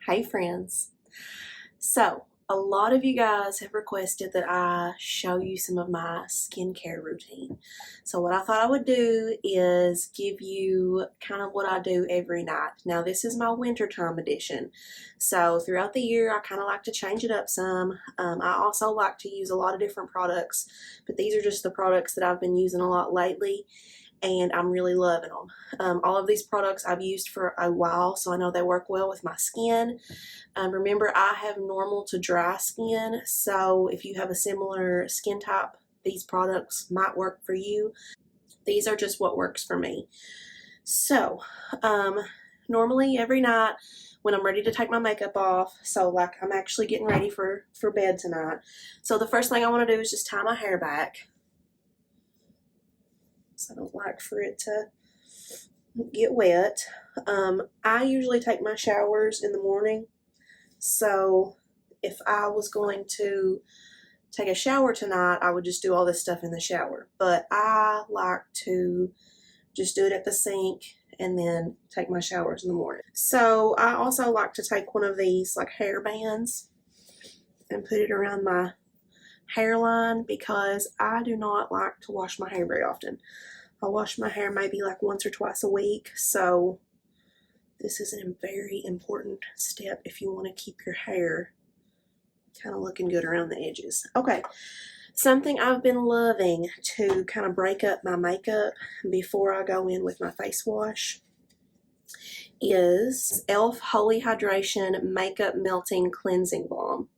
Hey friends. So a lot of you guys have requested that I show you some of my skincare routine. So what I thought I would do is give you kind of what I do every night. Now this is my wintertime edition. So throughout the year I kind of like to change it up some. I also like to use a lot of different products, but these are just the products that I've been using a lot lately, and I'm really loving them. All of these products I've used for a while, so I know they work well with my skin. Remember, I have normal to dry skin, so if you have a similar skin type, these products might work for you. These are just what works for me. So, normally every night when I'm ready to take my makeup off, so like I'm actually getting ready for bed tonight, so the first thing I want to do is just tie my hair back. I don't like for it to get wet. I usually take my showers in the morning, so if I was going to take a shower tonight, I would just do all this stuff in the shower, but I like to just do it at the sink and then take my showers in the morning. So I also like to take one of these like hair bands and put it around my hairline because I do not like to wash my hair very often. I wash my hair maybe like once or twice a week, so this is a very important step if you want to keep your hair kind of looking good around the edges. Okay, something I've been loving to kind of break up my makeup before I go in with my face wash is E.L.F. Holy Hydration Makeup Melting Cleansing Balm.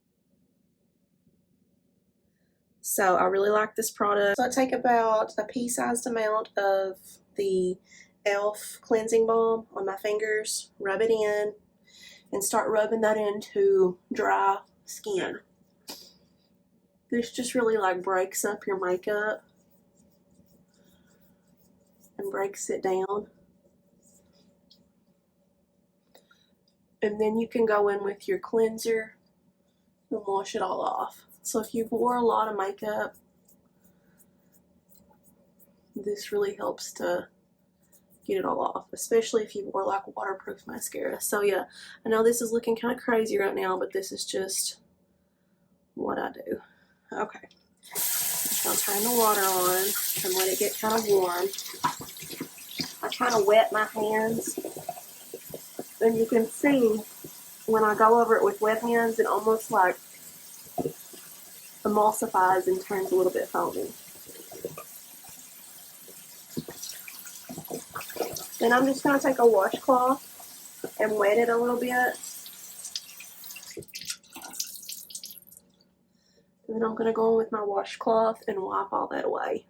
So I really like this product. So I take about a pea-sized amount of the E.L.F. cleansing balm on my fingers, rub it in, and start rubbing that into dry skin. This just really like breaks up your makeup and breaks it down. And then you can go in with your cleanser and wash it all off. So if you've wore a lot of makeup, this really helps to get it all off, especially if you wore like waterproof mascara. So yeah, I know this is looking kind of crazy right now, but this is just what I do. Okay, just gonna turn the water on and let it get kind of warm. I kind of wet my hands, and you can see when I go over it with wet hands, it almost like emulsifies and turns a little bit foamy. Then I'm just going to take a washcloth and wet it a little bit. And then I'm going to go in with my washcloth and wipe all that away.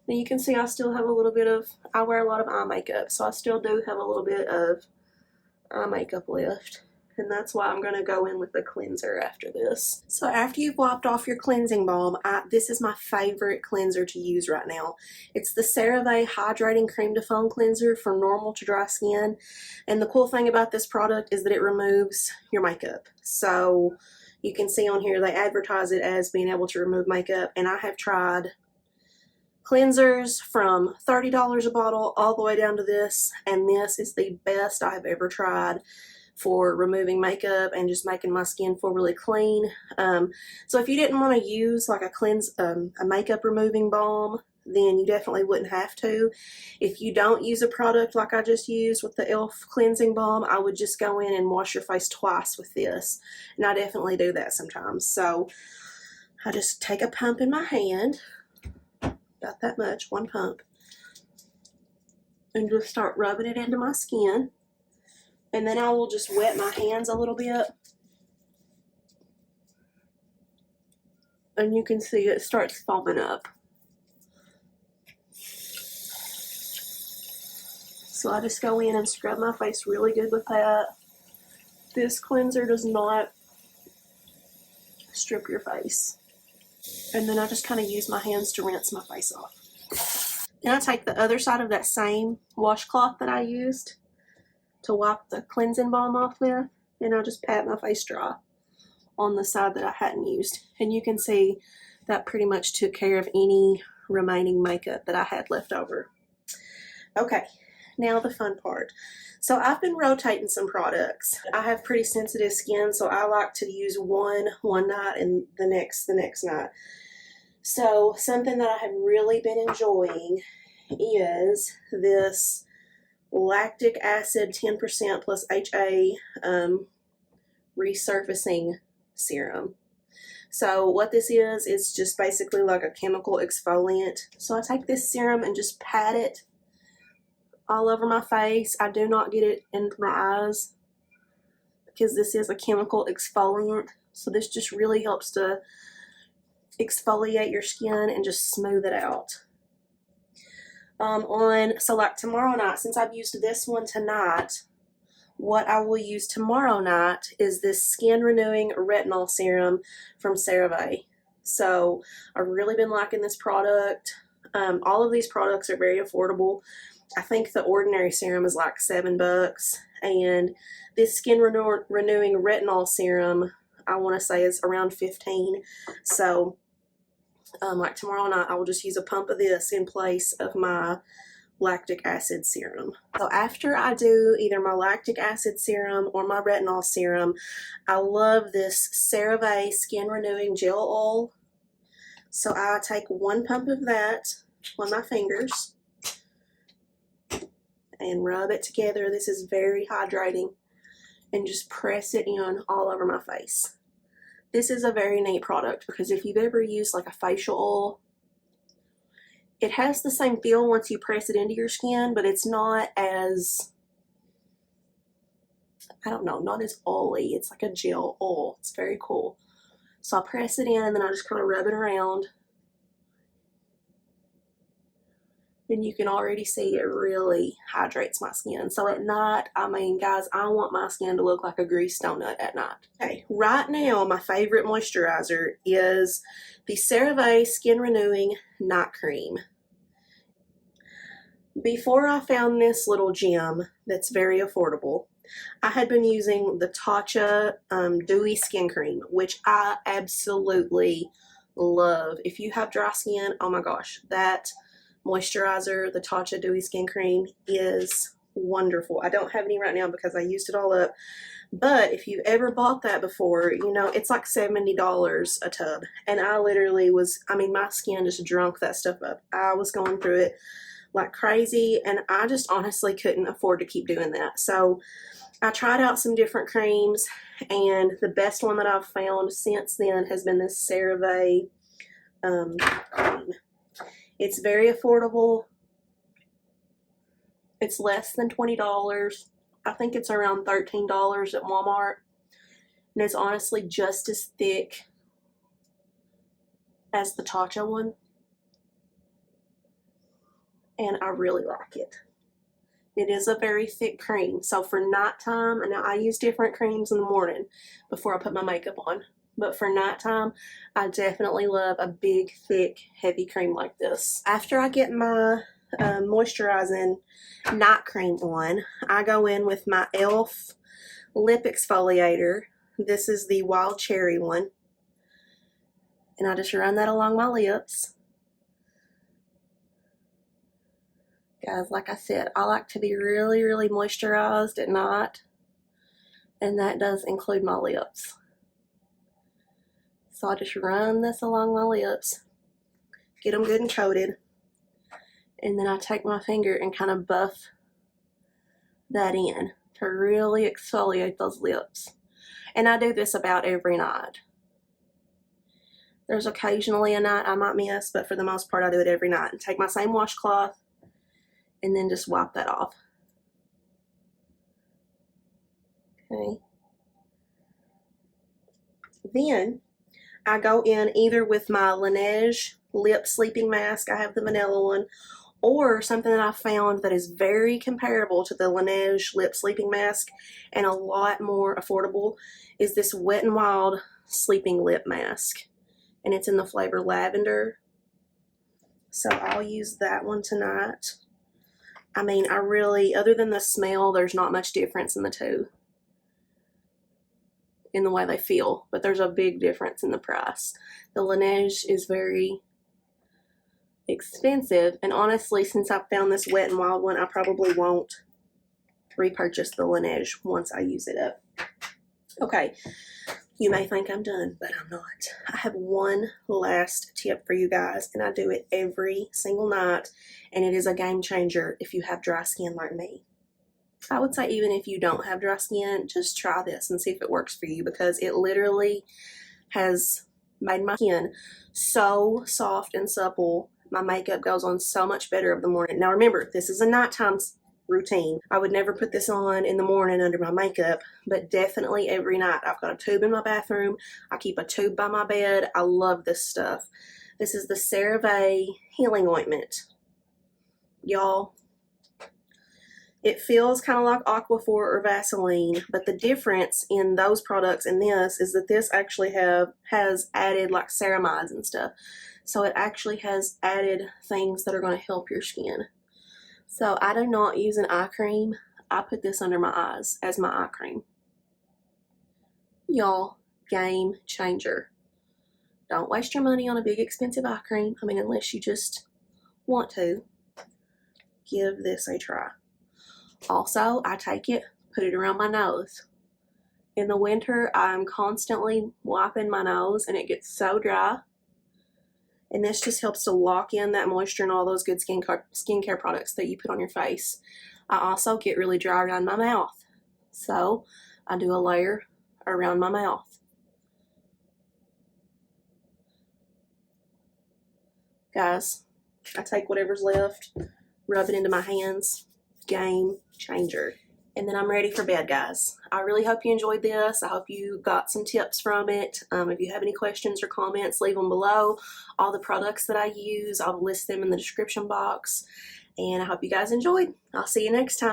Now you can see I still have a little bit of, I wear a lot of eye makeup, so I still do have a little bit of eye makeup left. And that's why I'm going to go in with the cleanser after this. So after you've wiped off your cleansing balm, this is my favorite cleanser to use right now. It's the CeraVe Hydrating Cream to Foam Cleanser for normal to dry skin. And the cool thing about this product is that it removes your makeup. So you can see on here they advertise it as being able to remove makeup, and I have tried cleansers from $30 a bottle all the way down to this, and this is the best I have ever tried for removing makeup and just making my skin feel really clean. So if you didn't want to use like a makeup removing balm, then you definitely wouldn't have to. If you don't use a product like I just used with the E.L.F. cleansing balm, I would just go in and wash your face twice with this, and I definitely do that sometimes. So I just take a pump in my hand, about that much, one pump, and just start rubbing it into my skin. And then I will just wet my hands a little bit. And you can see it starts foaming up. So I just go in and scrub my face really good with that. This cleanser does not strip your face. And then I just kind of use my hands to rinse my face off. Then I take the other side of that same washcloth that I used to wipe the cleansing balm off with, and I'll just pat my face dry on the side that I hadn't used. And you can see that pretty much took care of any remaining makeup that I had left over. Okay, now the fun part. So I've been rotating some products. I have pretty sensitive skin, so I like to use one night and the next night. So something that I have really been enjoying is this lactic acid 10% plus HA resurfacing serum. So what this is just basically like a chemical exfoliant. So I take this serum and just pat it all over my face. I do not get it into my eyes because this is a chemical exfoliant. So this just really helps to exfoliate your skin and just smooth it out. So like tomorrow night, since I've used this one tonight, what I will use tomorrow night is this skin renewing retinol serum from CeraVe. So I've really been liking this product. All of these products are very affordable. I think the ordinary serum is like $7, and this skin renewing retinol serum, I want to say, is around $15. So like tomorrow night, I will just use a pump of this in place of my lactic acid serum. So after I do either my lactic acid serum or my retinol serum, I love this CeraVe skin renewing gel oil. So I take one pump of that on my fingers and rub it together. This is very hydrating, and just press it in all over my face. This is a very neat product because if you've ever used like a facial oil, it has the same feel once you press it into your skin, but it's not as, I don't know, not as oily. It's like a gel oil. It's very cool. So I press it in and then I just kind of rub it around. And you can already see it really hydrates my skin. So at night, I mean, guys, I want my skin to look like a greased donut at night. Okay, right now, my favorite moisturizer is the CeraVe Skin Renewing Night Cream. Before I found this little gem that's very affordable, I had been using the Tatcha Dewy Skin Cream, which I absolutely love. If you have dry skin, oh my gosh, that moisturizer, the Tatcha Dewy Skin Cream, is wonderful. I don't have any right now because I used it all up, but if you've ever bought that before, you know, it's like $70 a tub, and I literally was, I mean, my skin just drunk that stuff up. I was going through it like crazy, and I just honestly couldn't afford to keep doing that. So I tried out some different creams, and the best one that I've found since then has been this CeraVe cream. It's very affordable. It's less than $20. I think it's around $13 at Walmart. And it's honestly just as thick as the Tatcha one. And I really like it. It is a very thick cream. So for nighttime, and now I use different creams in the morning before I put my makeup on. But for nighttime, I definitely love a big, thick, heavy cream like this. After I get my moisturizing night cream on, I go in with my E.L.F. lip exfoliator. This is the wild cherry one. And I just run that along my lips. Guys, like I said, I like to be really, really moisturized at night. And that does include my lips. So I just run this along my lips, get them good and coated, and then I take my finger and kind of buff that in to really exfoliate those lips. And I do this about every night. There's occasionally a night I might miss, but for the most part I do it every night. And take my same washcloth and then just wipe that off. Okay. Then I go in either with my Laneige lip sleeping mask, I have the vanilla one, or something that I found that is very comparable to the Laneige lip sleeping mask and a lot more affordable is this Wet n Wild sleeping lip mask. And it's in the flavor lavender. So I'll use that one tonight. I mean, I really, other than the smell, there's not much difference in the two, in the way they feel, but there's a big difference in the price. The Laneige is very expensive. And honestly, since I found this Wet n Wild one, I probably won't repurchase the Laneige once I use it up. Okay, you may think I'm done, but I'm not. I have one last tip for you guys, and I do it every single night, and it is a game changer if you have dry skin like me. I would say even if you don't have dry skin, just try this and see if it works for you, because it literally has made my skin so soft and supple. My makeup goes on so much better of the morning. Now remember, this is a nighttime routine. I would never put this on in the morning under my makeup, but definitely every night. I've got a tube in my bathroom. I keep a tube by my bed. I love this stuff. This is the CeraVe Healing Ointment. Y'all, it feels kind of like Aquaphor or Vaseline, but the difference in those products and this is that this actually has added like ceramides and stuff. So it actually has added things that are going to help your skin. So I do not use an eye cream. I put this under my eyes as my eye cream. Y'all, game changer. Don't waste your money on a big expensive eye cream. I mean, unless you just want to. Give this a try. Also, I take it, put it around my nose. In the winter, I'm constantly wiping my nose and it gets so dry. And this just helps to lock in that moisture and all those good skincare products that you put on your face. I also get really dry around my mouth. So I do a layer around my mouth. Guys, I take whatever's left, rub it into my hands. Game changer. And then I'm ready for bed, guys. I really hope you enjoyed this. I hope you got some tips from it. If you have any questions or comments, leave them below. All the products that I use, I'll list them in the description box. And I hope you guys enjoyed. I'll see you next time.